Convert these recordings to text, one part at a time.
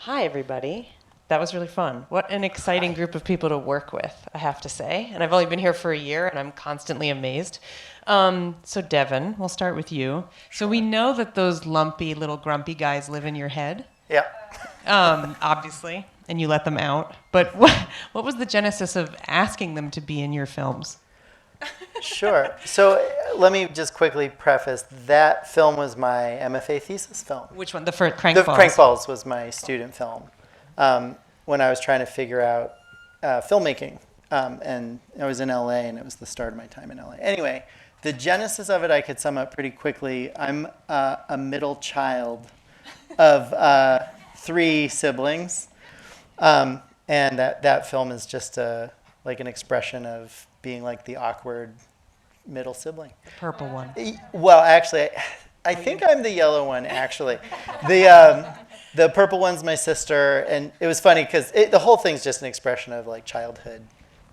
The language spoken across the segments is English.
Hi, everybody. That was really fun. What an exciting group of people to work with, I have to say. And I've only been here for a year, and I'm constantly amazed. So, Devin, we'll start with you. So, we know that those lumpy, little grumpy guys live in your head, Yeah. obviously, and you let them out. But what was the genesis of asking them to be in your films? Sure. So let me just quickly preface that film was my MFA thesis film. Which one? The first Crank The Balls? Crank Balls was my student film when I was trying to figure out filmmaking. And I was in LA, and it was the start of my time in LA. Anyway, the genesis of it I could sum up pretty quickly. I'm a middle child of 3 siblings. And that film is just like an expression of being like the awkward middle sibling. The purple one. Well, actually, I think I'm the yellow one, actually. The purple one's my sister, and it was funny because the whole thing's just an expression of like childhood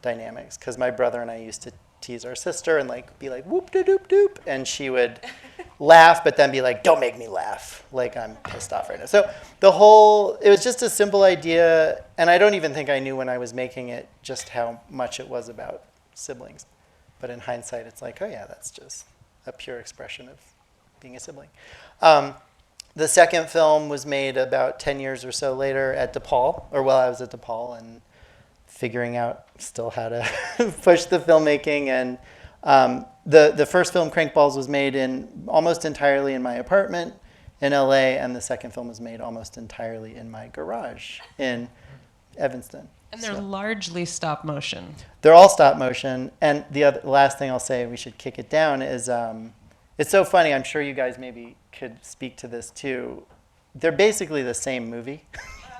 dynamics, because my brother and I used to tease our sister and like be like, whoop de doop doop, and she would laugh, but then be like, don't make me laugh, like I'm pissed off right now. So it was just a simple idea, and I don't even think I knew when I was making it just how much it was about siblings. But in hindsight, it's like, oh yeah, that's just a pure expression of being a sibling. The second film was made about 10 years or so later at DePaul, or while I was at DePaul, and figuring out still how to push the filmmaking. And the first film, Crank Balls, was made almost entirely in my apartment in LA, and the second film was made almost entirely in my garage in Evanston. And they're largely stop motion. They're all stop motion. And the last thing I'll say, we should kick it down, is it's so funny. I'm sure you guys maybe could speak to this too. They're basically the same movie.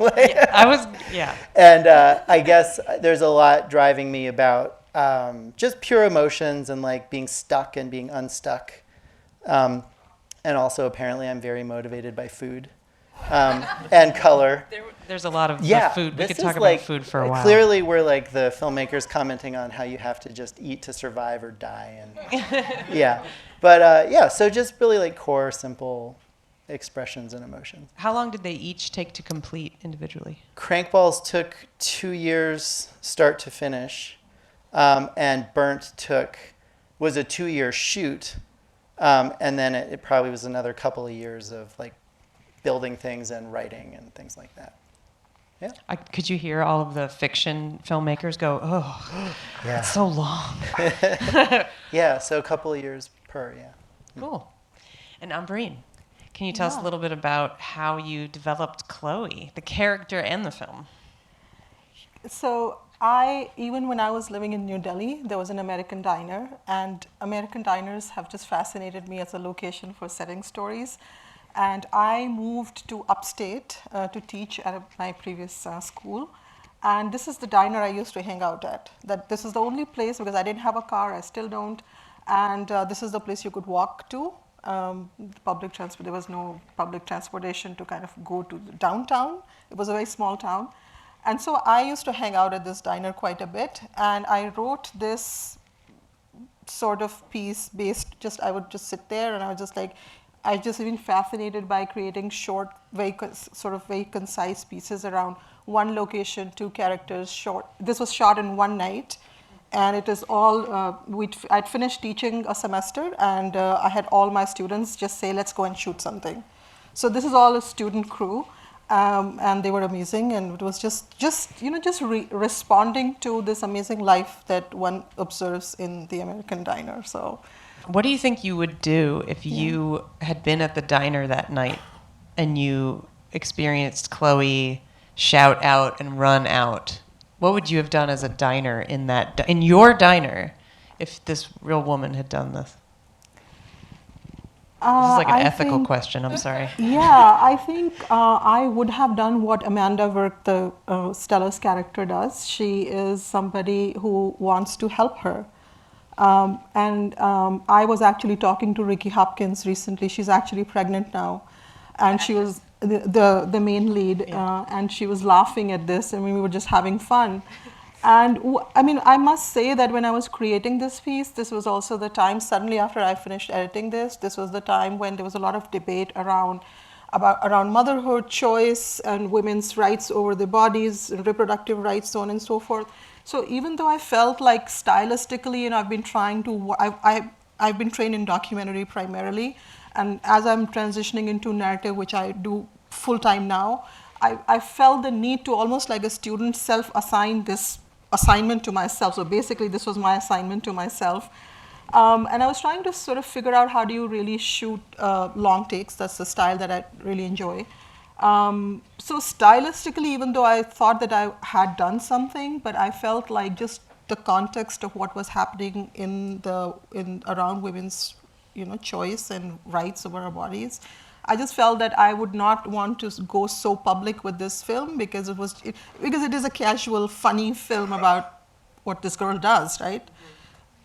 Yeah. And I guess there's a lot driving me about just pure emotions and like being stuck and being unstuck. And also apparently I'm very motivated by food and color. There's a lot of the food. We could talk about food for a while. Clearly we're like the filmmakers commenting on how you have to just eat to survive or die. And yeah. But so just really like core, simple expressions and emotions. How long did they each take to complete individually? Crank Balls took 2 years start to finish, and Burnt was a 2-year shoot, and then it probably was another couple of years of like building things and writing and things like that. Yeah. Could you hear all of the fiction filmmakers go, oh, Yeah. it's so long? Yeah, so a couple of years per, yeah. Cool. And Ambarien, can you tell us a little bit about how you developed Chloe, the character and the film? So even when I was living in New Delhi, there was an American diner, and American diners have just fascinated me as a location for setting stories. And I moved to upstate to teach at my previous school. And this is the diner I used to hang out at. This is the only place, because I didn't have a car, I still don't. And this is the place you could walk to. There was no public transportation to kind of go to the downtown. It was a very small town. And so I used to hang out at this diner quite a bit. And I wrote this sort of piece I would just sit there and I was just like, I just been fascinated by creating short, very concise pieces around one location, 2 characters, short. This was shot in one night, and it is all, I'd finished teaching a semester, and I had all my students just say, let's go and shoot something. So this is all a student crew, and they were amazing, and it was just responding to this amazing life that one observes in the American diner. So. What do you think you would do if you had been at the diner that night and you experienced Chloe shout out and run out? What would you have done as a diner in your diner if this real woman had done this? This is like an ethical question. I'm sorry. Yeah, I think I would have done what Amanda Work, the Stella's character, does. She is somebody who wants to help her. I was actually talking to Ricky Hopkins recently. She's actually pregnant now, and she was the main lead, and she was laughing at this. I mean, we were just having fun. And I must say that when I was creating this piece, this was also the time, suddenly after I finished editing this was the time when there was a lot of debate around around motherhood, choice, and women's rights over their bodies, and reproductive rights, so on and so forth. So even though I felt like stylistically, I've been trying to, I've been trained in documentary primarily, and as I'm transitioning into narrative, which I do full time now, I felt the need to almost like a student self-assign this assignment to myself. So basically, this was my assignment to myself. And I was trying to sort of figure out how do you really shoot long takes. That's the style that I really enjoy. So stylistically, even though I thought that I had done something, but I felt like just the context of what was happening in around women's, choice and rights over our bodies, I just felt that I would not want to go so public with this film because it is a casual, funny film about what this girl does, right?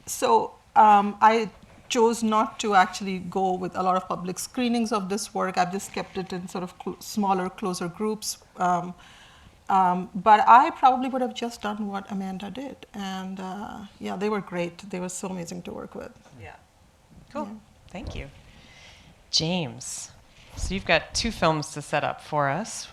So I chose not to actually go with a lot of public screenings of this work. I've just kept it in sort of smaller, closer groups. But I probably would have just done what Amanda did. And yeah, they were great. They were so amazing to work with. Yeah. Cool. Yeah. Thank you. James, so you've got 2 films to set up for us.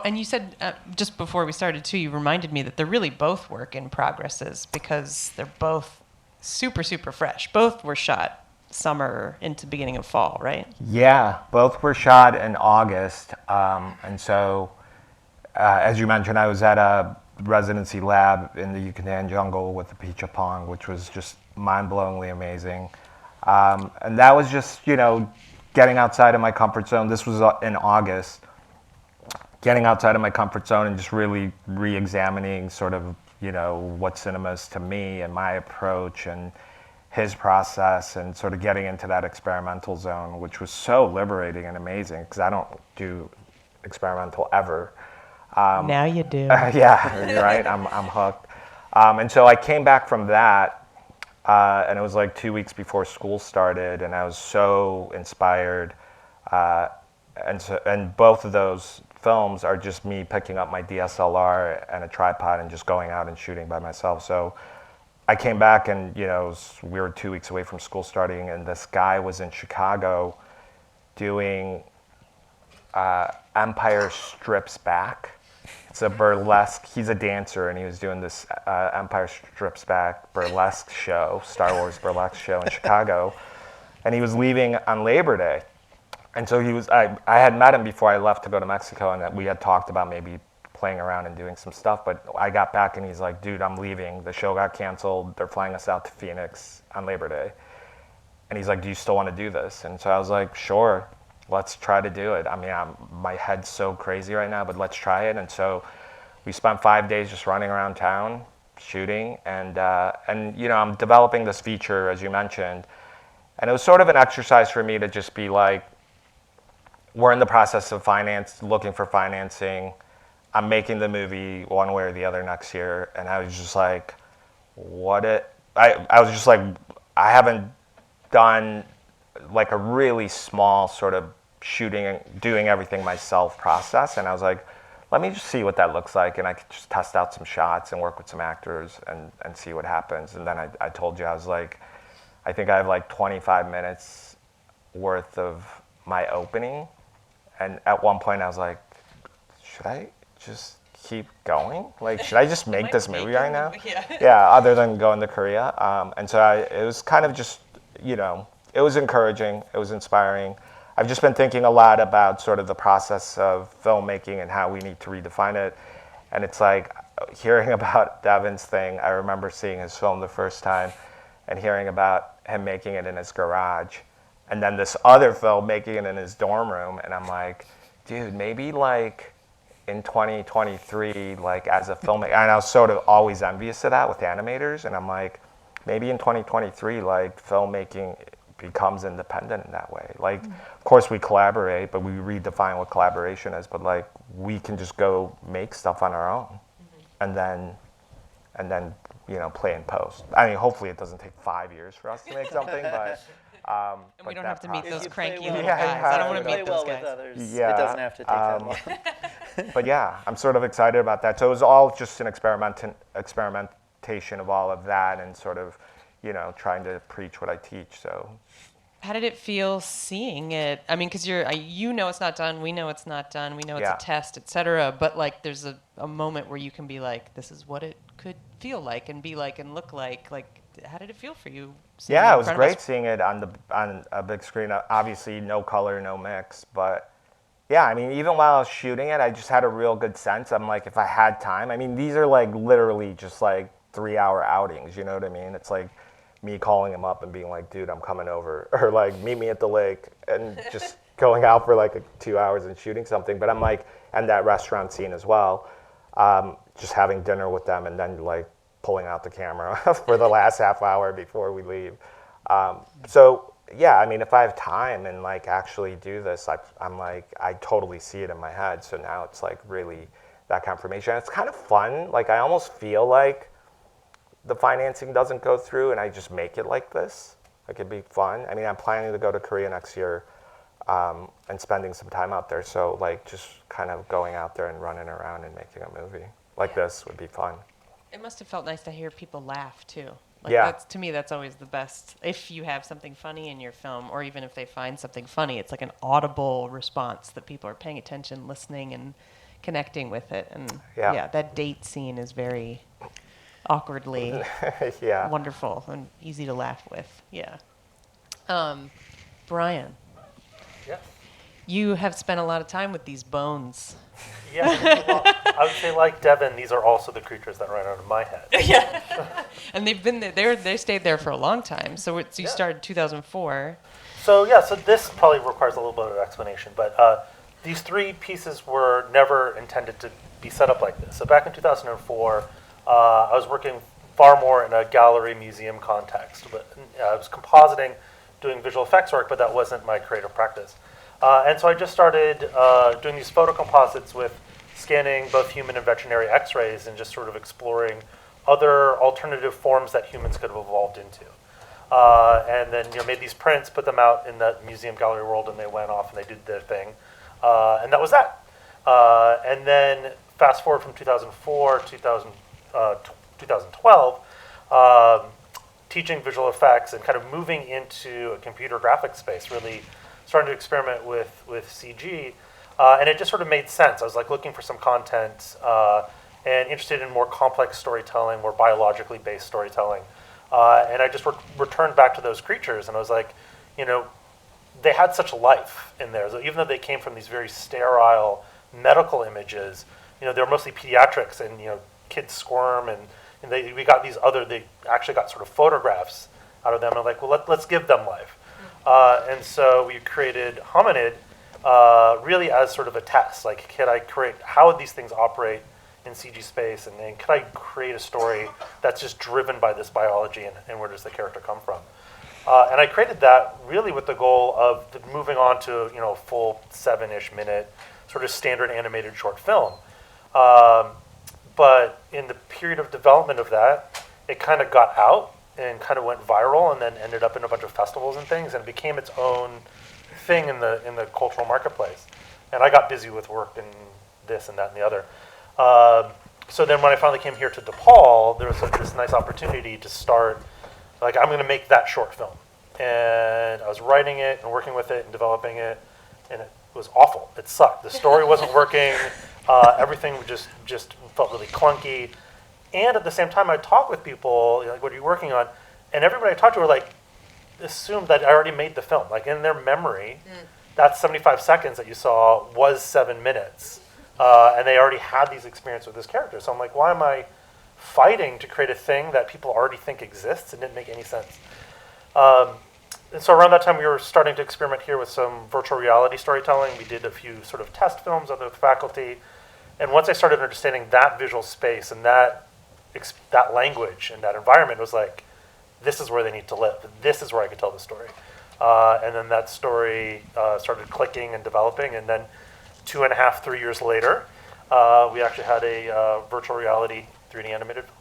And you said just before we started too, you reminded me that they're really both work in progresses because they're both super, super fresh. Both were shot summer into beginning of fall, right? Yeah, both were shot in August. And so, as you mentioned, I was at a residency lab in the Yucatan jungle with the Picha Pong, which was just mind-blowingly amazing. And that was just, getting outside of my comfort zone. This was in August. Getting outside of my comfort zone and just really re-examining sort of, what cinema is to me and my approach and his process and sort of getting into that experimental zone, which was so liberating and amazing because I don't do experimental ever. Now you do. Yeah, you're right. I'm hooked. And so I came back from that, and it was like 2 weeks before school started, and I was so inspired. And both of those films are just me picking up my DSLR and a tripod and just going out and shooting by myself. So I came back and, we were 2 weeks away from school starting, and this guy was in Chicago doing Empire Strips Back. It's a burlesque, he's a dancer, and he was doing this Empire Strips Back burlesque show, Star Wars burlesque show in Chicago. And he was leaving on Labor Day. And so I had met him before I left to go to Mexico, and we had talked about maybe playing around and doing some stuff. But I got back, and he's like, dude, I'm leaving. The show got canceled. They're flying us out to Phoenix on Labor Day. And he's like, do you still want to do this? And so I was like, sure, let's try to do it. I mean, my head's so crazy right now, but let's try it. And so we spent 5 days just running around town, shooting. And I'm developing this feature, as you mentioned. And it was sort of an exercise for me to just be like, we're in the process of looking for financing. I'm making the movie one way or the other next year. And I was just like, I was just like, I haven't done like a really small sort of shooting and doing everything myself process. And I was like, let me just see what that looks like. And I could just test out some shots and work with some actors and see what happens. And then I told you, I was like, I think I have like 25 minutes worth of my opening. And at one point I was like, should I just keep going? Like, should I just make this movie right now? Yeah, other than going to Korea. And so it was kind of just, it was encouraging. It was inspiring. I've just been thinking a lot about sort of the process of filmmaking and how we need to redefine it. And it's like hearing about Devin's thing. I remember seeing his film the first time and hearing about him making it in his garage. And then this other film making it in his dorm room. And I'm like, dude, maybe like in 2023, like as a filmmaker, and I was sort of always envious of that with animators. And I'm like, maybe in 2023, like filmmaking becomes independent in that way. Like, of course we collaborate, but we redefine what collaboration is. But like, we can just go make stuff on our own, and then play in post. I mean, hopefully it doesn't take 5 years for us to make something, but. And we don't have to meet those cranky little Yeah, guys. I don't want to meet those with guys. others. Yeah, it doesn't have to take that long. But yeah, I'm sort of excited about that. So it was all just an experimentation of all of that and sort of, trying to preach what I teach. So How did it feel seeing it? I mean, because you know it's not done, we know it's not done, we know it's Yeah. a test, etc. But like, there's a moment where you can be like, this is what it could feel like and be like and look like. Like, how did it feel for you? Seeing Yeah, in it was front of great us? seeing it on a big screen. Obviously, no color, no mix, but yeah, I mean, even while I was shooting it, I just had a real good sense. I'm like, if I had time, I mean, these are like literally just like 3 hour outings. You know what I mean? It's like me calling him up and being like, dude, I'm coming over, or like meet me at the lake, and just going out for like 2 hours and shooting something. But I'm like, and that restaurant scene as well, just having dinner with them and then like pulling out the camera for the last half hour before we leave. So yeah, I mean, if I have time and like actually do this, I'm like, I totally see it in my head. So now it's like really that confirmation. It's kind of fun. Like I almost feel like the financing doesn't go through and I just make it like this. Like it'd be fun. I mean, I'm planning to go to Korea next year and spending some time out there. So like just kind of going out there and running around and making a movie like this would be fun. It must have felt nice to hear people laugh too. Like Yeah. that's, to me, that's always the best. If you have something funny in your film, or even if they find something funny, it's like an audible response that people are paying attention, listening, and connecting with it. And Yeah. that date scene is very awkwardly Yeah. wonderful and easy to laugh with. Yeah. Brian, Yeah. you have spent a lot of time with these bones. Yeah. Well, I would say, like Devin, these are also the creatures that ran out of my head. Yeah. And they've been there. They stayed there for a long time. So you Yeah. started 2004. So yeah, so this probably requires a little bit of explanation, but these three pieces were never intended to be set up like this. So back in 2004, I was working far more in a gallery museum context, but I was compositing, doing visual effects work, but that wasn't my creative practice. And so I just started doing these photo composites with scanning both human and veterinary x-rays and just sort of exploring other alternative forms that humans could have evolved into. And then made these prints, put them out in the museum gallery world, and they went off and they did their thing. And that was that. And then fast forward from 2004 to 2012, teaching visual effects and kind of moving into a computer graphics space, really starting to experiment with CG. And it just sort of made sense. I was like looking for some content and interested in more complex storytelling, more biologically based storytelling. And I just returned back to those creatures, and I was like, they had such life in there. So even though they came from these very sterile medical images, they were mostly pediatrics, and kids squirm, and we got they actually got sort of photographs out of them. And I'm like, well, let's give them life. And so we created Hominid really as sort of a test. Like, how would these things operate in CG space, and then could I create a story that's just driven by this biology, and where does the character come from? And I created that really with the goal of moving on to a full 7-ish minute sort of standard animated short film. But in the period of development of that, it kind of got out and kind of went viral, and then ended up in a bunch of festivals and things, and it became its own thing in the cultural marketplace. And I got busy with work and this and that and the other. So then when I finally came here to DePaul, there was this nice opportunity to start, like, I'm going to make that short film. And I was writing it and working with it and developing it, and it was awful. It sucked. The story wasn't working. Everything just felt really clunky. And at the same time, I'd talk with people, like, what are you working on? And everybody I talked to were like, assumed that I already made the film. Like, in their memory, that 75 seconds that you saw was 7 minutes. And they already had these experiences with this character. So I'm like, why am I fighting to create a thing that people already think exists? It didn't make any sense. And so around that time, we were starting to experiment here with some virtual reality storytelling. We did a few sort of test films under the faculty. And once I started understanding that visual space and that language and that environment, it was like, this is where they need to live. This is where I could tell the story. And then that story started clicking and developing. And then 2.5, 3 years later, we actually had a virtual reality 3D animated film.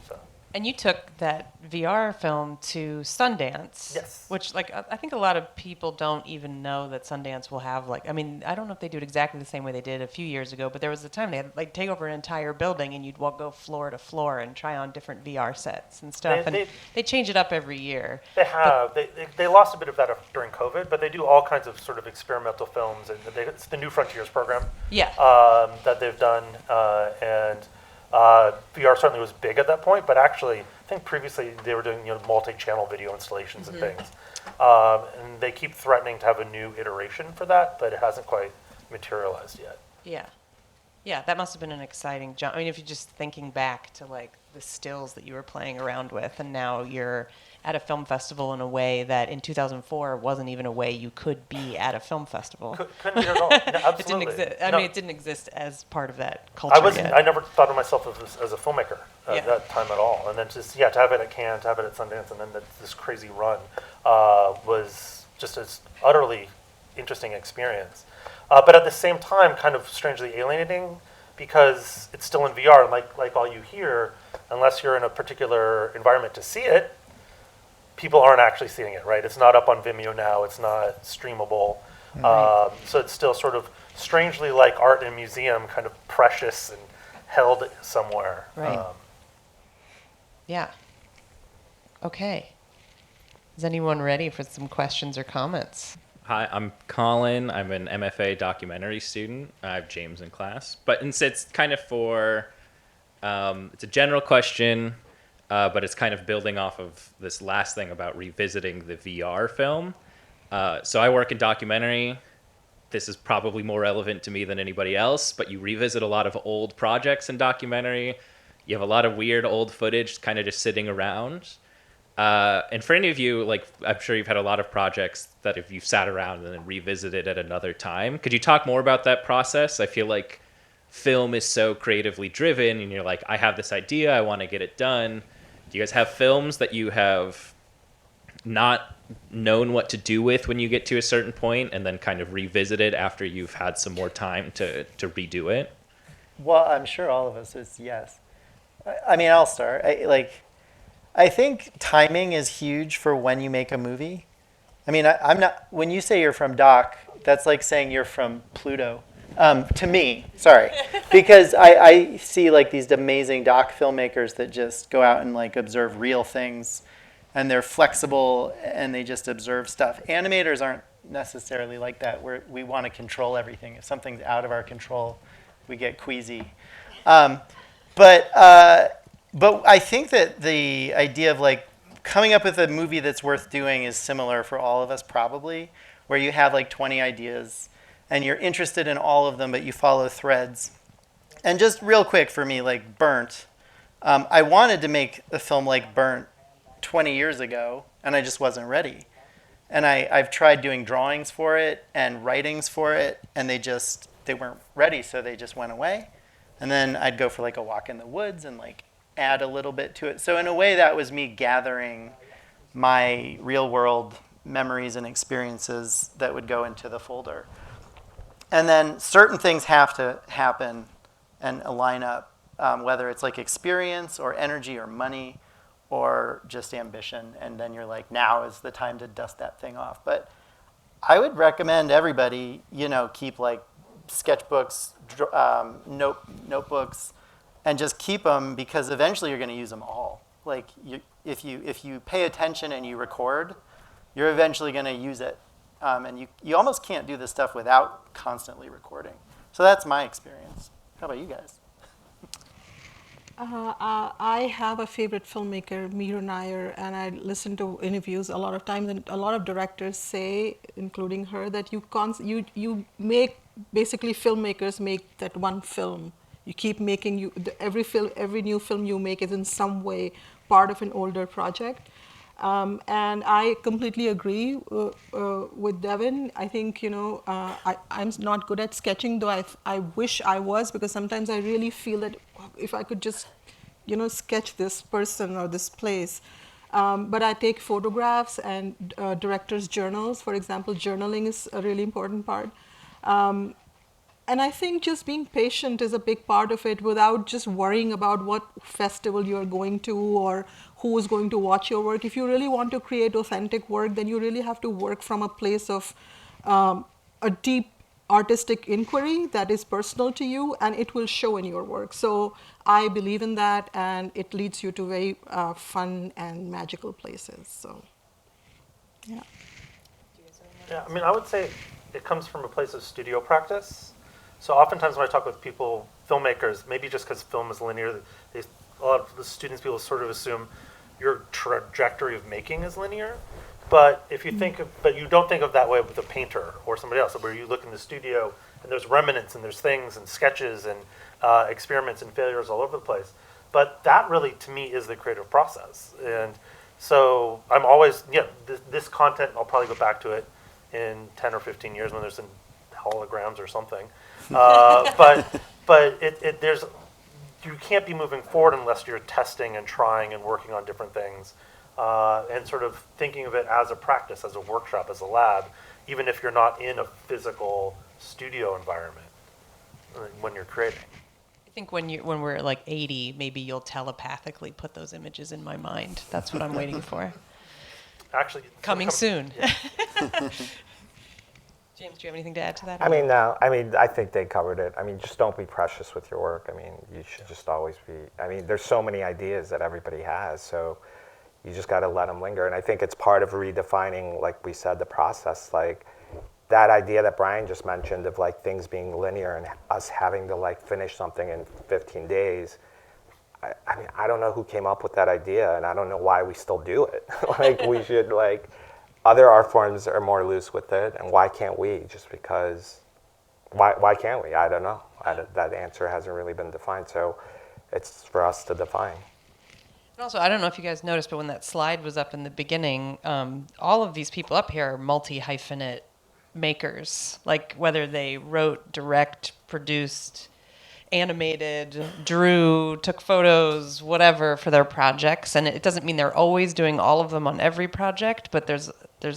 So. And you took that VR film to Sundance. Yes. Which, like, I think a lot of people don't even know that Sundance will have, like, I mean, I don't know if they do it exactly the same way they did a few years ago, but there was a time they had, like, take over an entire building and you'd go floor to floor and try on different VR sets and stuff. They change it up every year. They have. They lost a bit of that during COVID, but they do all kinds of sort of experimental films. And it's the New Frontiers program. Yeah. That they've done. VR certainly was big at that point, but actually, I think previously they were doing multi-channel video installations and things. And they keep threatening to have a new iteration for that, but it hasn't quite materialized yet. Yeah. Yeah, that must have been an exciting jump. I mean, if you're just thinking back to, like, the stills that you were playing around with, and now you're at a film festival in a way that in 2004 wasn't even a way you could be at a film festival. Couldn't be at all. No, absolutely. It didn't exist. I No. mean, it didn't exist as part of that culture yet. I never thought of myself as a filmmaker at Yeah. that time at all. And then to have it at Cannes, to have it at Sundance, and then this crazy run was just an utterly interesting experience. But at the same time, kind of strangely alienating because it's still in VR. And like all you hear, unless you're in a particular environment to see it, people aren't actually seeing it, right? It's not up on Vimeo now. It's not streamable. Right. So it's still sort of strangely like art in a museum, kind of precious and held somewhere. Right. Yeah. Okay. Is anyone ready for some questions or comments? Hi, I'm Colin. I'm an MFA documentary student. I have James in class. But it's kind of for, it's a general question, but it's kind of building off of this last thing about revisiting the VR film. So I work in documentary. This is probably more relevant to me than anybody else, but you revisit a lot of old projects in documentary. You have a lot of weird old footage kind of just sitting around. And for any of you, like, I'm sure you've had a lot of projects that if you've sat around and then revisited at another time. Could you talk more about that process? I feel like film is so creatively driven and you're like, I have this idea, I want to get it done. Do you guys have films that you have not known what to do with when you get to a certain point and then kind of revisit it after you've had some more time to redo it? Well, I'm sure all of us is yes. I mean, I'll start. I think timing is huge for when you make a movie. I mean, I'm not. When you say you're from doc, that's like saying you're from Pluto. To me, sorry, because I see like these amazing doc filmmakers that just go out and like observe real things, and they're flexible and they just observe stuff. Animators aren't necessarily like that. We want to control everything. If something's out of our control, we get queasy. But I think that the idea of like coming up with a movie that's worth doing is similar for all of us probably, where you have like 20 ideas and you're interested in all of them, but you follow threads. And just real quick for me, like Burnt, I wanted to make a film like Burnt 20 years ago, and I just wasn't ready. And I've tried doing drawings for it and writings for it, and they weren't ready, so they just went away. And then I'd go for like a walk in the woods and like add a little bit to it. So in a way, that was me gathering my real world memories and experiences that would go into the folder. And then certain things have to happen and line up, whether it's like experience or energy or money or just ambition. And then you're like, now is the time to dust that thing off. But I would recommend everybody, keep like sketchbooks, notebooks, and just keep them because eventually you're going to use them all. Like if you pay attention and you record, you're eventually going to use it. And you almost can't do this stuff without constantly recording. So that's my experience. How about you guys? I have a favorite filmmaker, Meera Nair, and I listen to interviews a lot of times, and a lot of directors say, including her, that you make, basically filmmakers make that one film. You keep making, every new film you make is in some way part of an older project. And I completely agree with Devin. I think, I'm not good at sketching, though I wish I was, because sometimes I really feel that if I could just, sketch this person or this place. But I take photographs and directors' journals. For example, journaling is a really important part. And I think just being patient is a big part of it without just worrying about what festival you're going to or who is going to watch your work. If you really want to create authentic work, then you really have to work from a place of a deep artistic inquiry that is personal to you, and it will show in your work. So I believe in that, and it leads you to very fun and magical places. So, yeah. Yeah, I mean, I would say it comes from a place of studio practice. So oftentimes when I talk with people, filmmakers, maybe just because film is linear, a lot of the students, people sort of assume your trajectory of making is linear. But if you think of, but you don't think of that way with a painter or somebody else, where you look in the studio and there's remnants and there's things and sketches and experiments and failures all over the place. But that really, to me, is the creative process. And so I'm always, this content, I'll probably go back to it in 10 or 15 years when there's some holograms or something. But there's, you can't be moving forward unless you're testing and trying and working on different things. And sort of thinking of it as a practice, as a workshop, as a lab, even if you're not in a physical studio environment when you're creating. I think when we're like 80, maybe you'll telepathically put those images in my mind. That's what I'm waiting for. Actually, Coming soon. Yeah. James, do you have anything to add to that? I mean, no. I mean, I think they covered it. I mean, just don't be precious with your work. I mean, you should just always be. I mean, there's so many ideas that everybody has, so you just got to let them linger. And I think it's part of redefining, like we said, the process. Like that idea that Brian just mentioned of like things being linear and us having to like finish something in 15 days. I mean, I don't know who came up with that idea, and I don't know why we still do it. Like we should like. Other art forms are more loose with it, and why can't we? Just because, why can't we? I don't know. That answer hasn't really been defined, so it's for us to define. And also, I don't know if you guys noticed, but when that slide was up in the beginning, all of these people up here are multi-hyphenate makers. Like whether they wrote, direct, produced, animated, drew, took photos, whatever for their projects. And it doesn't mean they're always doing all of them on every project, but there's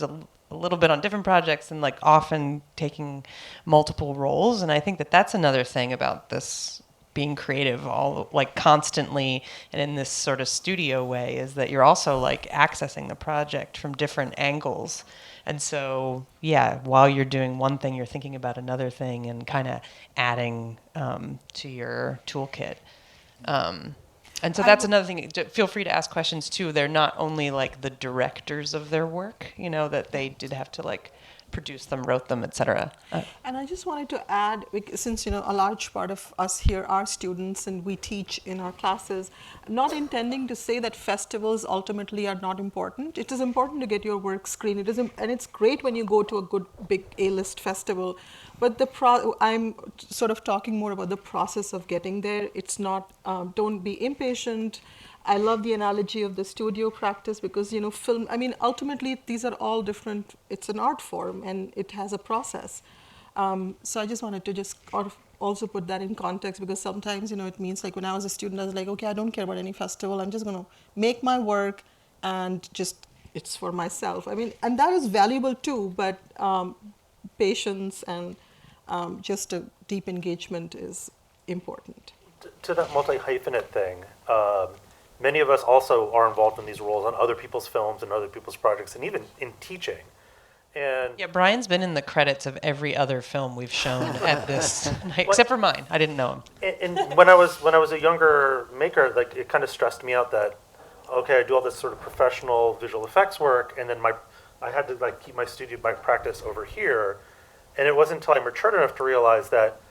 a little bit on different projects and like often taking multiple roles. And I think that that's another thing about this being creative all like constantly and in this sort of studio way is that you're also like accessing the project from different angles. And so, yeah, while you're doing one thing, you're thinking about another thing and kind of adding to your toolkit. And so that's another thing. Feel free to ask questions, too. They're not only, like, the directors of their work, you know, that they did have to, like, produce them, wrote them, etc. And I just wanted to add, since you know a large part of us here are students and we teach in our classes, not intending to say that festivals ultimately are not important. It is important to get your work screened. And it's great when you go to a good big A-list festival. But I'm sort of talking more about the process of getting there. It's not, don't be impatient. I love the analogy of the studio practice because, you know, film, I mean, ultimately, these are all different. It's an art form and it has a process. So I just wanted to just also put that in context because sometimes, you know, it means like when I was a student, I was like, okay, I don't care about any festival. I'm just going to make my work and just, it's for myself. I mean, and that is valuable too, but patience and just a deep engagement is important. To that multi-hyphenate thing, many of us also are involved in these roles on other people's films and other people's projects, and even in teaching. And yeah, Brian's been in the credits of every other film we've shown at this night, except for mine. I didn't know him. And when I was a younger maker, like it kind of stressed me out that, okay, I do all this sort of professional visual effects work, and then I had to like keep my practice over here, and it wasn't until I matured enough to realize that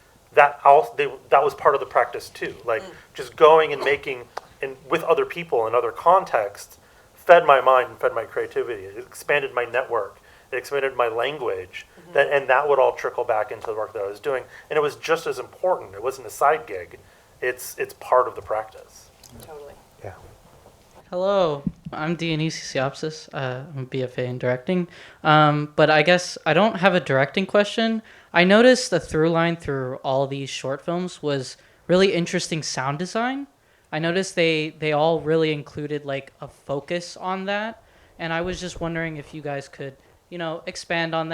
was part of the practice too. Like just going and making. And with other people in other contexts, fed my mind and fed my creativity. It expanded my network. It expanded my language. And that would all trickle back into the work that I was doing. And it was just as important. It wasn't a side gig. It's part of the practice. Totally. Yeah. Hello, I'm Dionysius Siopsis. I'm a BFA in directing. But I guess I don't have a directing question. I noticed the through line through all these short films was really interesting sound design. I noticed they all really included like a focus on that, and I was just wondering if you guys could, you know, expand on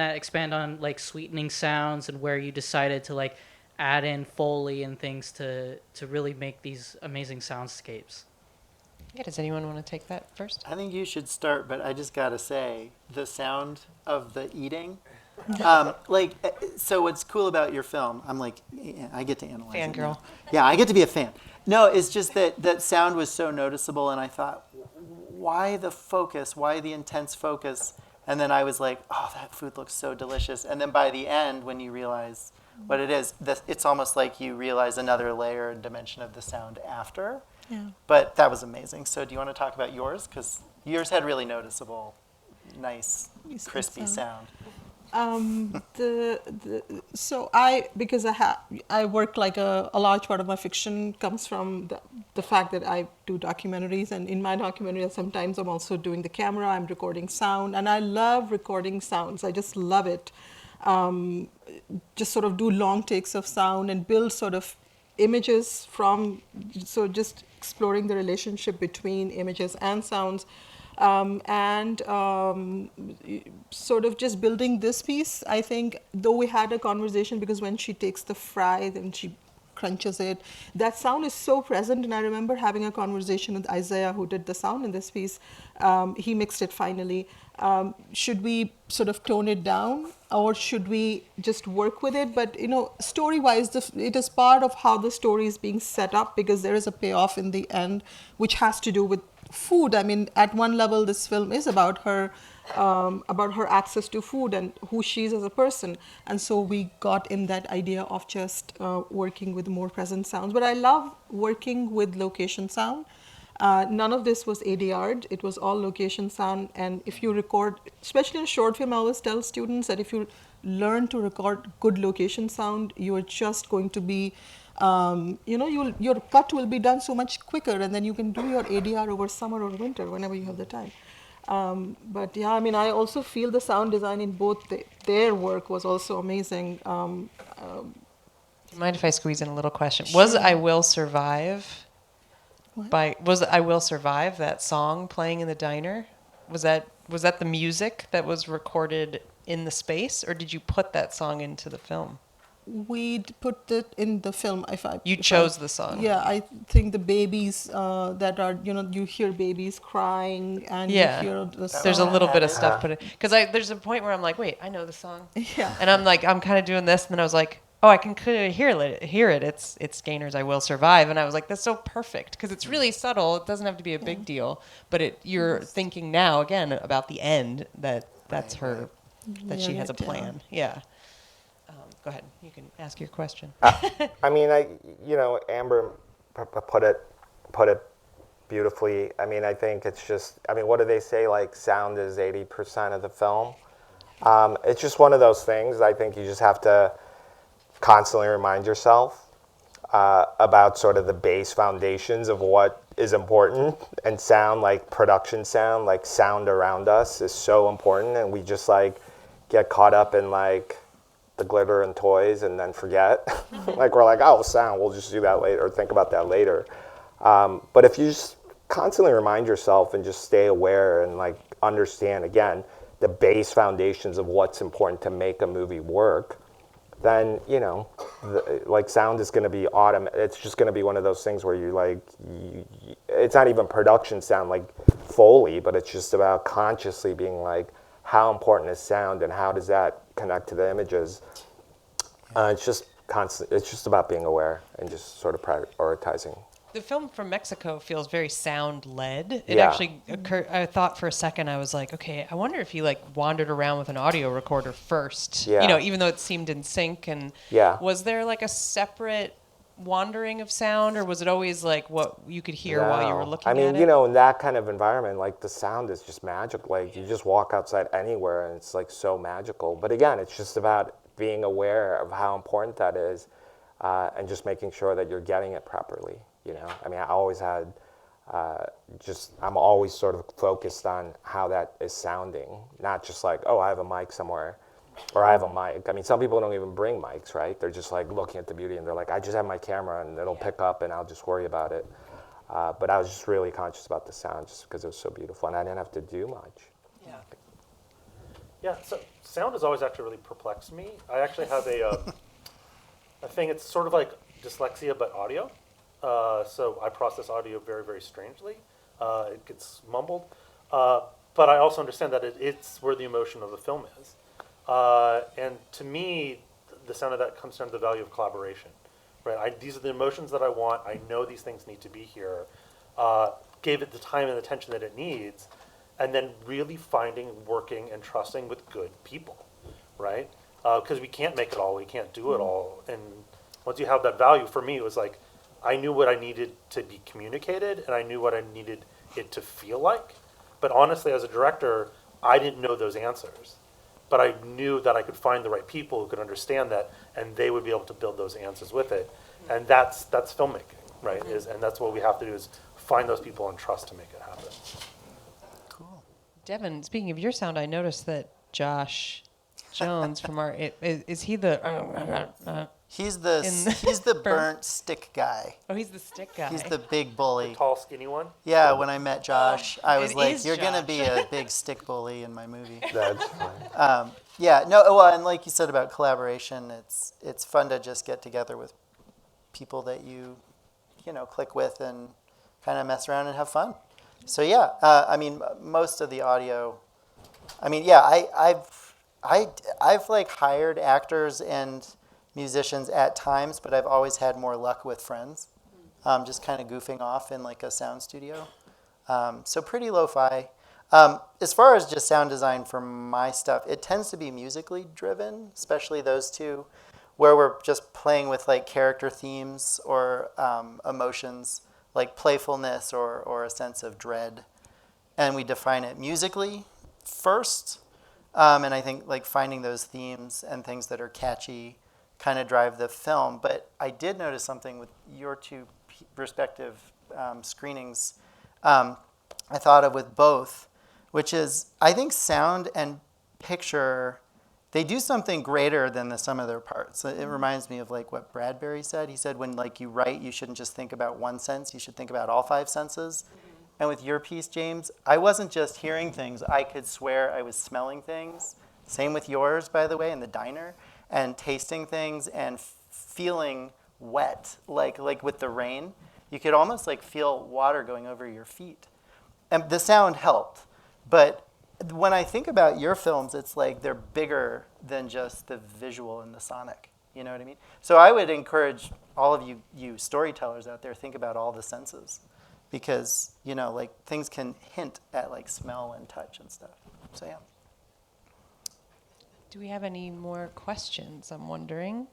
like sweetening sounds and where you decided to like add in Foley and things to really make these amazing soundscapes? Yeah, does anyone want to take that first? I think you should start, but I just gotta say, the sound of the eating. So what's cool about your film, I'm like, I get to analyze it Fangirl. now. Yeah, I get to be a fan. No, it's just that sound was so noticeable, and I thought, why the focus? Why the intense focus? And then I was like, oh, that food looks so delicious. And then by the end, when you realize what it is, it's almost like you realize another layer and dimension of the sound after. Yeah. But that was amazing. So do you want to talk about yours? Because yours had really noticeable, nice, crispy sound. So because I work like a large part of my fiction comes from the fact that I do documentaries, and in my documentaries sometimes I'm also doing the camera, I'm recording sound, and I love recording sounds. I just love it. Just sort of do long takes of sound and build sort of images from, so just exploring the relationship between images and sounds. Sort of just building this piece, I think, though we had a conversation, because when she takes the fry and she crunches it, that sound is so present. And I remember having a conversation with Isaiah, who did the sound in this piece. He mixed it finally. Should we sort of tone it down, or should we just work with it? But, story-wise, it is part of how the story is being set up, because there is a payoff in the end, which has to do with food. I mean, at one level, this film is about her access to food and who she is as a person. And so we got in that idea of just working with more present sounds. But I love working with location sound. None of this was ADR'd. It was all location sound. And if you record, especially in a short film, I always tell students that if you learn to record good location sound, you are just going to be your cut will be done so much quicker, and then you can do your ADR over summer or winter whenever you have the time. But yeah, I mean, I also feel the sound design in both their work was also amazing. Do you mind if I squeeze in a little question? Sure. Was I Will Survive? Was I Will Survive that song playing in the diner? Was that the music that was recorded in the space, or did you put that song into the film? We put it in the film. You chose the song. Yeah, I think the babies that are, you hear babies crying, and you hear the song. There's a little bit of stuff put in, because there's a point where I'm like, wait, I know the song. Yeah. And I'm kind of doing this, and then I was like, oh, I can clearly hear it. It's Gaynor's I Will Survive, and I was like, that's so perfect, because it's really subtle. It doesn't have to be a big deal, but you're thinking now again about the end that's her, that she has a plan. Yeah. Go ahead. You can ask your question. I mean, Amber put it beautifully. I mean, I think it's just, what do they say? Like, sound is 80% of the film. It's just one of those things. I think you just have to constantly remind yourself about sort of the base foundations of what is important. And sound, like production sound, like sound around us is so important. And we just get caught up in the glitter and toys and then forget. We're like, oh, sound, we'll just do that later or think about that later. But if you just constantly remind yourself and just stay aware and understand, again, the base foundations of what's important to make a movie work, then, sound is going to be it's just going to be one of those things where it's not even production sound like Foley, but it's just about consciously being how important is sound and how does that connect to the images. It's just constant. It's just about being aware and just sort of prioritizing. The film from Mexico feels very sound-led. It actually occurred. I thought for a second, I was like, okay, I wonder if he wandered around with an audio recorder first. Yeah. Even though it seemed in sync. And was there a separate wandering of sound, or was it always what you could hear while you were looking at it? In that kind of environment, the sound is just magical. You just walk outside anywhere and it's so magical. But again, it's just about being aware of how important that is, and just making sure that you're getting it properly. I always had I'm always sort of focused on how that is sounding, not just oh, I have a mic somewhere. Or I have a mic. Some people don't even bring mics, right? They're just looking at the beauty and they're like, I just have my camera and it'll pick up and I'll just worry about it. But I was just really conscious about the sound just because it was so beautiful and I didn't have to do much. Yeah. Yeah, so sound has always actually really perplexed me. I actually have a thing. It's sort of like dyslexia, but audio. So I process audio very, very strangely. It gets mumbled. But I also understand that it's where the emotion of the film is. And to me, the sound of that comes down to the value of collaboration. Right? These are the emotions that I want. I know these things need to be here. Gave it the time and attention that it needs. And then really finding, working, and trusting with good people. Right? Because we can't make it all. We can't do it all. And once you have that value, for me, it was like, I knew what I needed to be communicated, and I knew what I needed it to feel like. But honestly, as a director, I didn't know those answers. But I knew that I could find the right people who could understand that, and they would be able to build those answers with it. And that's filmmaking, right? And that's what we have to do is find those people and trust to make it happen. Cool. Devin, speaking of your sound, I noticed that Josh Jones from our is he the He's the burnt stick guy. oh, he's the stick guy. He's the big bully. The tall, skinny one? Yeah, when I met Josh, I was it like, is "You're gonna Josh." be a big stick bully in my movie." That's fine. Yeah, no, well, and like you said about collaboration, it's fun to just get together with people that you click with and kind of mess around and have fun. So yeah, I mean, most of the audio, I mean, yeah, I've like hired actors and musicians at times, but I've always had more luck with friends, just kind of goofing off in like a sound studio. So pretty lo-fi. As far as just sound design for my stuff, it tends to be musically driven, especially those two, where we're just playing with like character themes or emotions, like playfulness or a sense of dread. And we define it musically first. And I think like finding those themes and things that are catchy kind of drive the film. But I did notice something with your two respective screenings I thought of with both, which is I think sound and picture, they do something greater than the sum of their parts. It reminds me of like what Bradbury said. He said when like you write, you shouldn't just think about one sense, you should think about all five senses. And with your piece, James, I wasn't just hearing things. I could swear I was smelling things. Same with yours, by the way, in the diner. And tasting things and feeling wet, like with the rain. You could almost like feel water going over your feet. And the sound helped. But when I think about your films, it's like they're bigger than just the visual and the sonic. You know what I mean? So I would encourage all of you storytellers out there, think about all the senses. Because, like things can hint at like smell and touch and stuff. So yeah. Do we have any more questions? I'm wondering.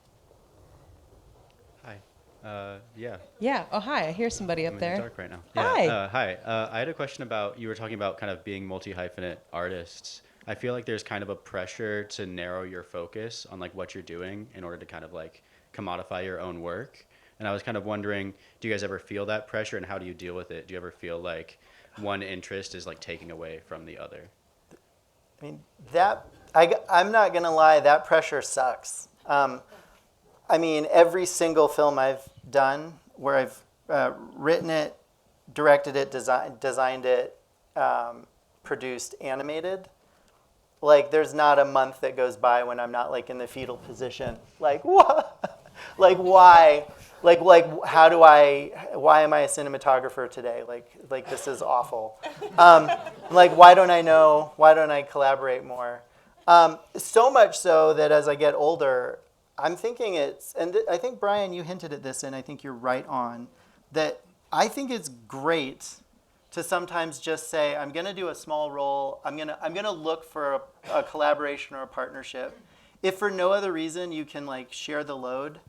Hi. Yeah. Yeah. Oh, hi. I hear somebody up I'm there. in the dark right now. Hi. Yeah. Hi. I had a question about, you were talking about kind of being multi-hyphenate artists. I feel like there's kind of a pressure to narrow your focus on like what you're doing in order to kind of like commodify your own work. And I was kind of wondering, do you guys ever feel that pressure and how do you deal with it? Do you ever feel like one interest is like taking away from the other? I mean, I'm not going to lie, that pressure sucks. I mean, every single film I've done where I've written it, directed it, designed it, produced, animated, like there's not a month that goes by when I'm not like in the fetal position. Like, what? Like, why? Like, why am I a cinematographer today? Like this is awful. Like, why don't I collaborate more? So much so that as I get older, I'm thinking I think, Brian, you hinted at this, and I think you're right on, that I think it's great to sometimes just say, I'm going to do a small role. I'm gonna look for a collaboration or a partnership. If for no other reason you can like share the load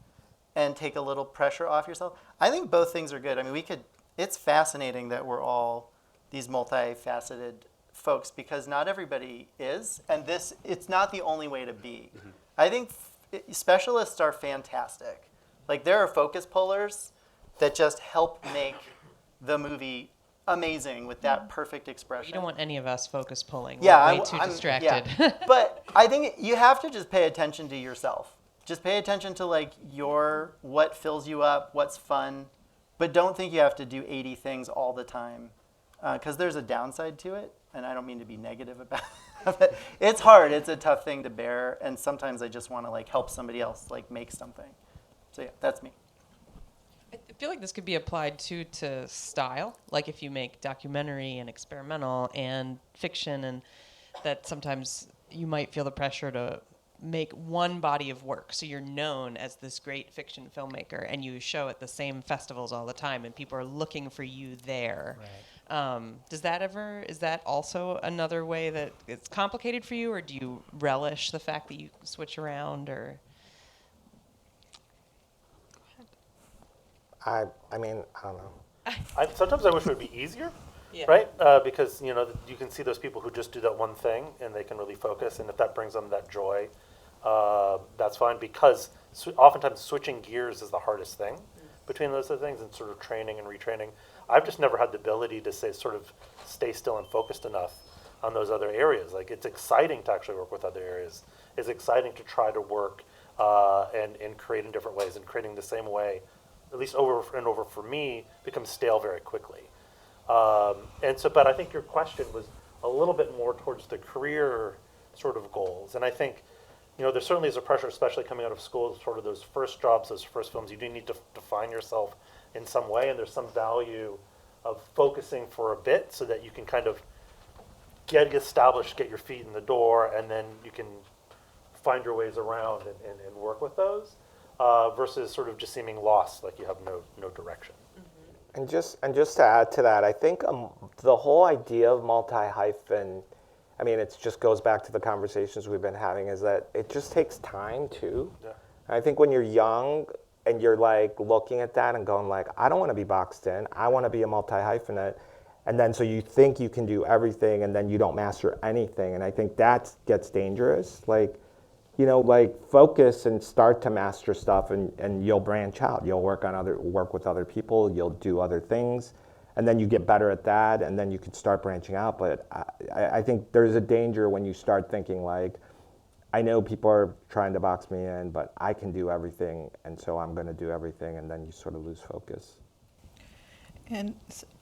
and take a little pressure off yourself. I think both things are good. I mean, it's fascinating that we're all these multifaceted folks because not everybody is, and it's not the only way to be. Mm-hmm. I think specialists are fantastic. Like there are focus pullers that just help make the movie amazing with that perfect expression. You don't want any of us focus pulling. Yeah, We're way too distracted. Yeah. But I think you have to just pay attention to yourself. Just pay attention to like what fills you up, what's fun, but don't think you have to do 80 things all the time, because there's a downside to it, and I don't mean to be negative about it. It's hard. It's a tough thing to bear, and sometimes I just want to like help somebody else like make something. So yeah, that's me. I feel like this could be applied too to style. Like if you make documentary and experimental and fiction, and that sometimes you might feel the pressure to make one body of work. So you're known as this great fiction filmmaker and you show at the same festivals all the time and people are looking for you there. Right. Is that also another way that it's complicated for you, or do you relish the fact that you switch around, or? I mean, I don't know. Sometimes I wish it would be easier, Yeah. right? Because you can see those people who just do that one thing and they can really focus, and if that brings them that joy, that's fine. Because oftentimes switching gears is the hardest thing between those two things, and sort of training and retraining. I've just never had the ability to sort of stay still and focused enough on those other areas. Like it's exciting to actually work with other areas. It's exciting to try to work and create in different ways, and creating the same way, at least over and over for me, becomes stale very quickly. But I think your question was a little bit more towards the career sort of goals. And I think, there certainly is a pressure, especially coming out of school, sort of those first jobs, those first films, you do need to define yourself in some way. And there's some value of focusing for a bit so that you can kind of get established, get your feet in the door, and then you can find your ways around and work with those. Versus sort of just seeming lost, like you have no direction. And just to add to that, I think the whole idea of multi-hyphen, I mean, it just goes back to the conversations we've been having, is that it just takes time too. Yeah. I think when you're young and you're like looking at that and going like, I don't want to be boxed in, I want to be a multi-hyphenate, and then so you think you can do everything and then you don't master anything, and I think that gets dangerous. Like focus and start to master stuff, and you'll branch out. You'll work with other people. You'll do other things, and then you get better at that, and then you can start branching out. But I think there's a danger when you start thinking like, I know people are trying to box me in, but I can do everything, and so I'm going to do everything, and then you sort of lose focus. And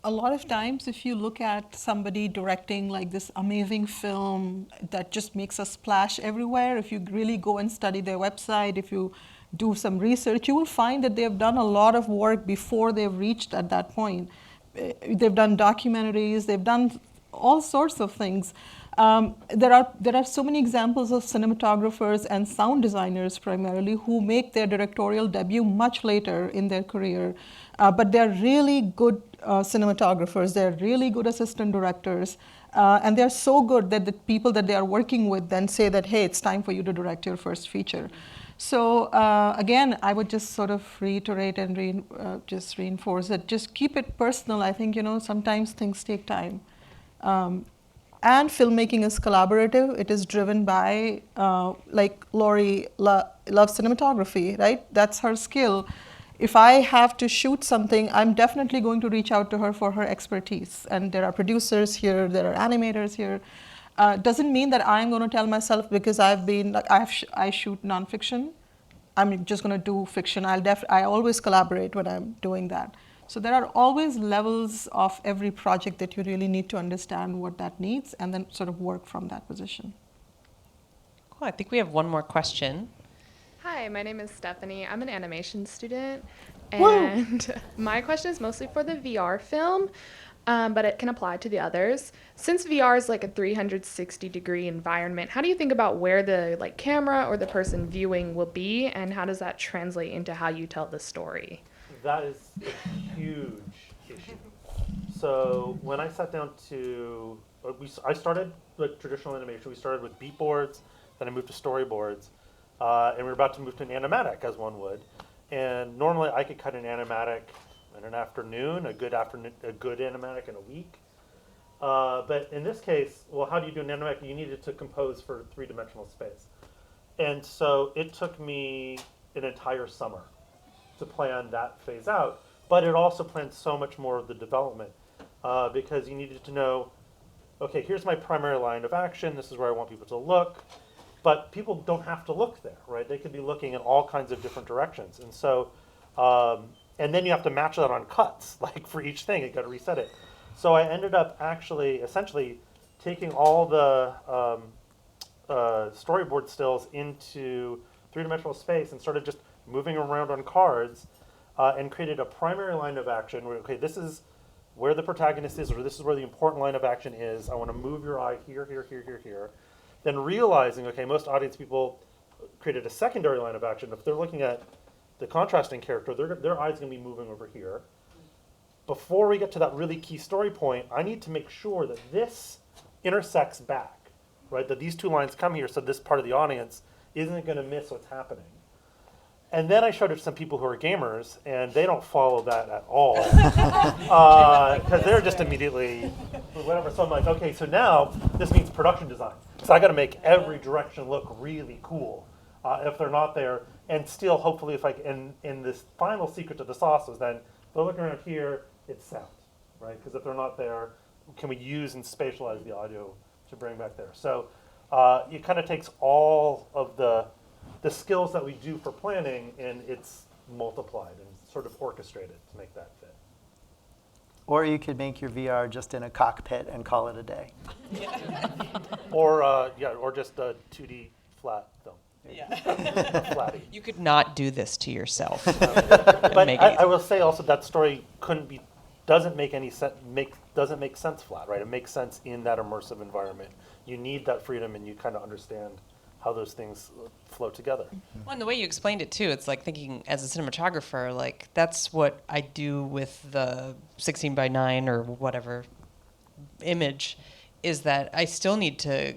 a lot of times, if you look at somebody directing like this amazing film that just makes a splash everywhere, if you really go and study their website, if you do some research, you will find that they've done a lot of work before they've reached at that point. They've done documentaries, they've done all sorts of things. There are so many examples of cinematographers and sound designers primarily who make their directorial debut much later in their career, but they're really good cinematographers, they're really good assistant directors, and they're so good that the people that they are working with then say that, hey, it's time for you to direct your first feature. So again, I would just sort of reiterate and just reinforce it. Just keep it personal. I think, sometimes things take time. And filmmaking is collaborative. It is driven by, like Laurie loves cinematography, right? That's her skill. If I have to shoot something, I'm definitely going to reach out to her for her expertise. And there are producers here, there are animators here. Doesn't mean that I'm going to tell myself because I shoot nonfiction, I'm just going to do fiction. I always collaborate when I'm doing that. So there are always levels of every project that you really need to understand what that needs and then sort of work from that position. Cool. I think we have one more question. Hi, my name is Stephanie. I'm an animation student, and my question is mostly for the VR film, but it can apply to the others. Since VR is like a 360-degree environment, how do you think about where the camera or the person viewing will be, and how does that translate into how you tell the story? That is a huge issue. So when I sat down I started with traditional animation. We started with beat boards, then I moved to storyboards, and we were about to move to an animatic, as one would. And normally I could cut an animatic in an afternoon, a good animatic in a week. But in this case, how do you do an animatic? You needed to compose for three-dimensional space. And so it took me an entire summer to plan that phase out, but it also planned so much more of the development because you needed to know, okay, here's my primary line of action, this is where I want people to look, but people don't have to look there, right? They could be looking in all kinds of different directions. And so, and then you have to match that on cuts, like for each thing, you got to reset it. So I ended up essentially taking all the storyboard stills into three-dimensional space and started just moving around on cards and created a primary line of action where, okay, this is where the protagonist is, or this is where the important line of action is. I want to move your eye here, here, here, here, here. Then realizing, okay, most audience people created a secondary line of action. If they're looking at the contrasting character, their eye's going to be moving over here. Before we get to that really key story point, I need to make sure that this intersects back, right? That these two lines come here so this part of the audience isn't going to miss what's happening. And then I showed it to some people who are gamers, and they don't follow that at all. Because they're just immediately, whatever. So I'm like, okay, so now this means production design. So I got to make every direction look really cool if they're not there. And still, hopefully, if I can, in this final secret to the sauce was then, if they're looking around here, it's sound, right? Because if they're not there, can we use and spatialize the audio to bring back there? So it kind of takes all of the skills that we do for planning, and it's multiplied and sort of orchestrated to make that fit. Or you could make your VR just in a cockpit and call it a day. Or just a 2D flat film. Yeah. Flatty. You could not do this to yourself. But I will say also that story doesn't make sense flat, right? It makes sense in that immersive environment. You need that freedom, and you kind of understand how those things flow together. Well, and the way you explained it too, it's like thinking as a cinematographer, like that's what I do with the 16 by 9 or whatever image, is that I still need to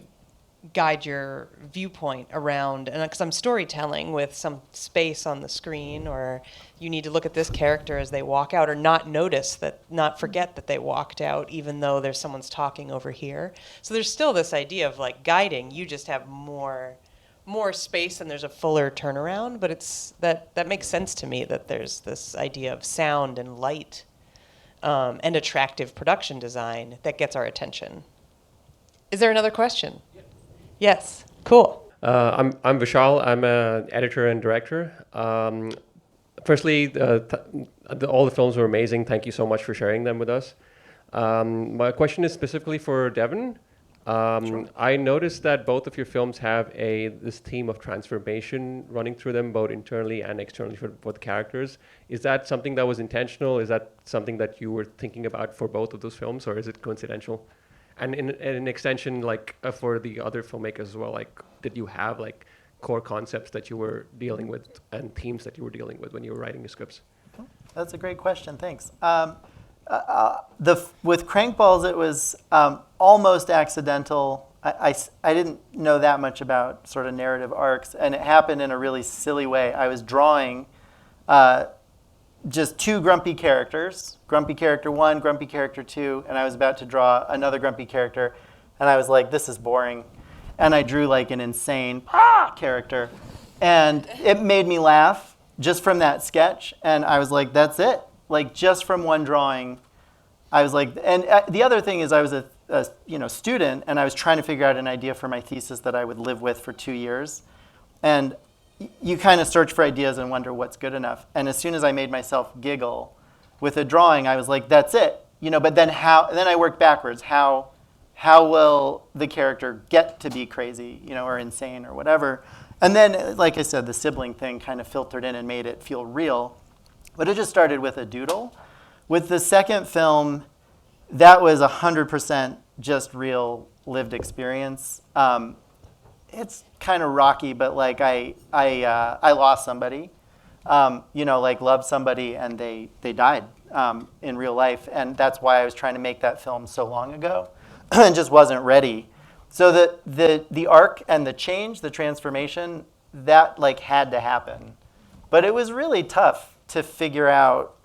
guide your viewpoint around, and because I'm storytelling with some space on the screen, or you need to look at this character as they walk out, or not forget that they walked out even though there's someone's talking over here. So there's still this idea of like guiding, you just have more space and there's a fuller turnaround, but it's that makes sense to me, that there's this idea of sound and light and attractive production design that gets our attention. Is there another question? Yes, cool. I'm Vishal. I'm an editor and director. Firstly, all the films were amazing. Thank you so much for sharing them with us. My question is specifically for Devin. Sure. I noticed that both of your films have this theme of transformation running through them, both internally and externally for the characters. Is that something that was intentional? Is that something that you were thinking about for both of those films, or is it coincidental? And in an extension, like for the other filmmakers as well, like did you have like core concepts that you were dealing with and themes that you were dealing with when you were writing your scripts? That's a great question. Thanks. With Crankballs, it was almost accidental. I didn't know that much about sort of narrative arcs, and it happened in a really silly way. I was drawing just two grumpy characters, grumpy character 1, grumpy character 2, and I was about to draw another grumpy character, and I was like, this is boring. And I drew like an insane character, and it made me laugh just from that sketch, and I was like, that's it. Like just from one drawing, I was like, and the other thing is I was a student, and I was trying to figure out an idea for my thesis that I would live with for 2 years, and you kind of search for ideas and wonder what's good enough. And as soon as I made myself giggle with a drawing, I was like, that's it. But then then I worked backwards. How will the character get to be crazy, or insane or whatever? And then, like I said, the sibling thing kind of filtered in and made it feel real. But it just started with a doodle. With the second film, that was 100% just real lived experience. It's kind of rocky, but like I lost somebody, like loved somebody, and they died in real life, and that's why I was trying to make that film so long ago, and just wasn't ready. So the arc and the change, the transformation, that like had to happen, but it was really tough to figure out,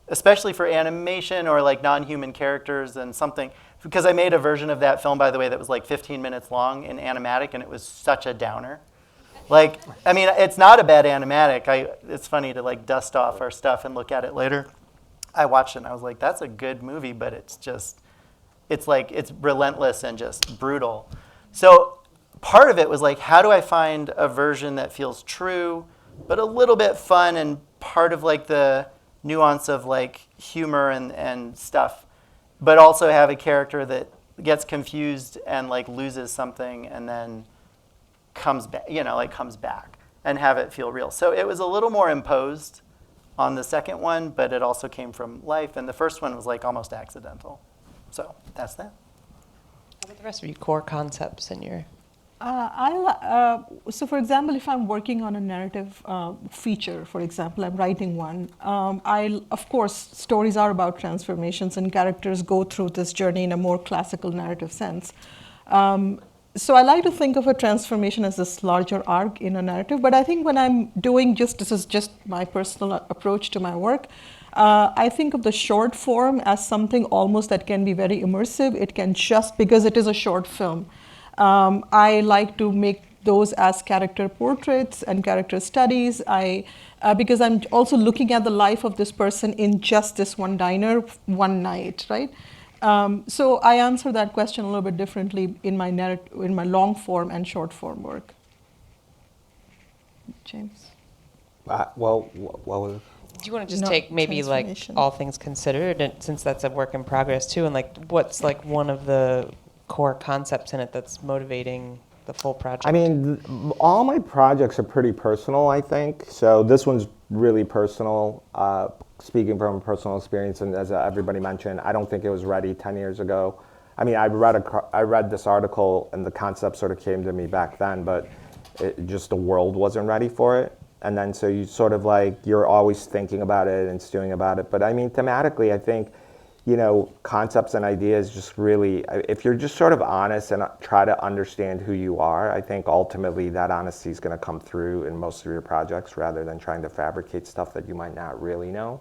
especially for animation or like non-human characters and something. Because I made a version of that film, by the way, that was like 15 minutes long in animatic, and it was such a downer. Like, I mean, it's not a bad animatic. It's funny to like dust off our stuff and look at it later. I watched it and I was like, that's a good movie, but it's relentless and just brutal. So part of it was like, how do I find a version that feels true, but a little bit fun, and part of like the nuance of like humor and stuff, but also have a character that gets confused and like loses something and then comes back, comes back and have it feel real. So it was a little more imposed on the second one, but it also came from life. And the first one was like almost accidental. So that's that. How about the rest of you, core concepts in your... So for example, if I'm working on a narrative feature, for example, I'm writing one, of course, stories are about transformations and characters go through this journey in a more classical narrative sense. So I like to think of a transformation as this larger arc in a narrative, but I think when I'm doing this is just my personal approach to my work, I think of the short form as something almost that can be very immersive. It can because it is a short film. I like to make those as character portraits and character studies. Because I'm also looking at the life of this person in just this one diner, one night, right? So I answer that question a little bit differently in my long form and short form work. James? Well, Do you want to just take maybe like all things considered, and since that's a work in progress too, and like what's like one of the core concepts in it that's motivating the full project? I mean, all my projects are pretty personal, I think. So this one's really personal. Speaking from personal experience, and as everybody mentioned, I don't think it was ready 10 years ago. I mean, I read this article, and the concept sort of came to me back then, but the world wasn't ready for it. And then so you sort of you're always thinking about it and stewing about it. But I mean, thematically, I think, concepts and ideas just really, if you're just sort of honest and try to understand who you are, I think ultimately that honesty is going to come through in most of your projects rather than trying to fabricate stuff that you might not really know.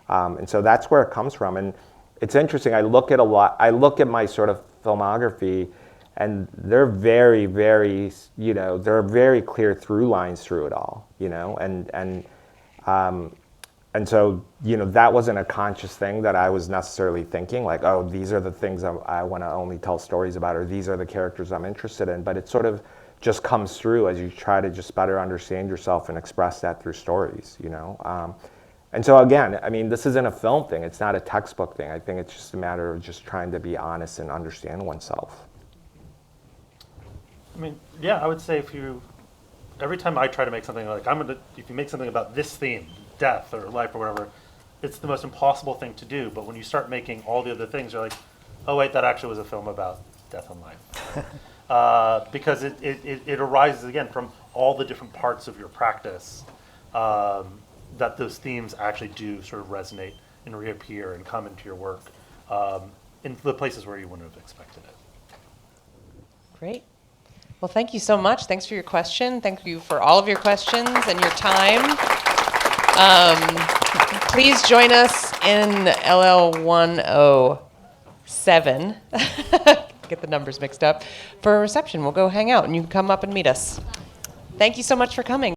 And so that's where it comes from. And it's interesting, I look at my sort of filmography, and they're very, very, there are very clear through lines through it all, and so, that wasn't a conscious thing that I was necessarily thinking, like, oh, these are the things I want to only tell stories about, or these are the characters I'm interested in. But it sort of just comes through as you try to just better understand yourself and express that through stories, And so again, I mean, this isn't a film thing. It's not a textbook thing. I think it's just a matter of just trying to be honest and understand oneself. I mean, yeah, I would say every time I try to make something if you make something about this theme, death or life or whatever, it's the most impossible thing to do. But when you start making all the other things, you're like, oh wait, that actually was a film about death and life. Because it arises again from all the different parts of your practice, that those themes actually do sort of resonate and reappear and come into your work in the places where you wouldn't have expected it. Great. Well, thank you so much. Thanks for your question. Thank you for all of your questions and your time. Please join us in LL 107. Get the numbers mixed up. For a reception, we'll go hang out and you can come up and meet us. Thank you so much for coming.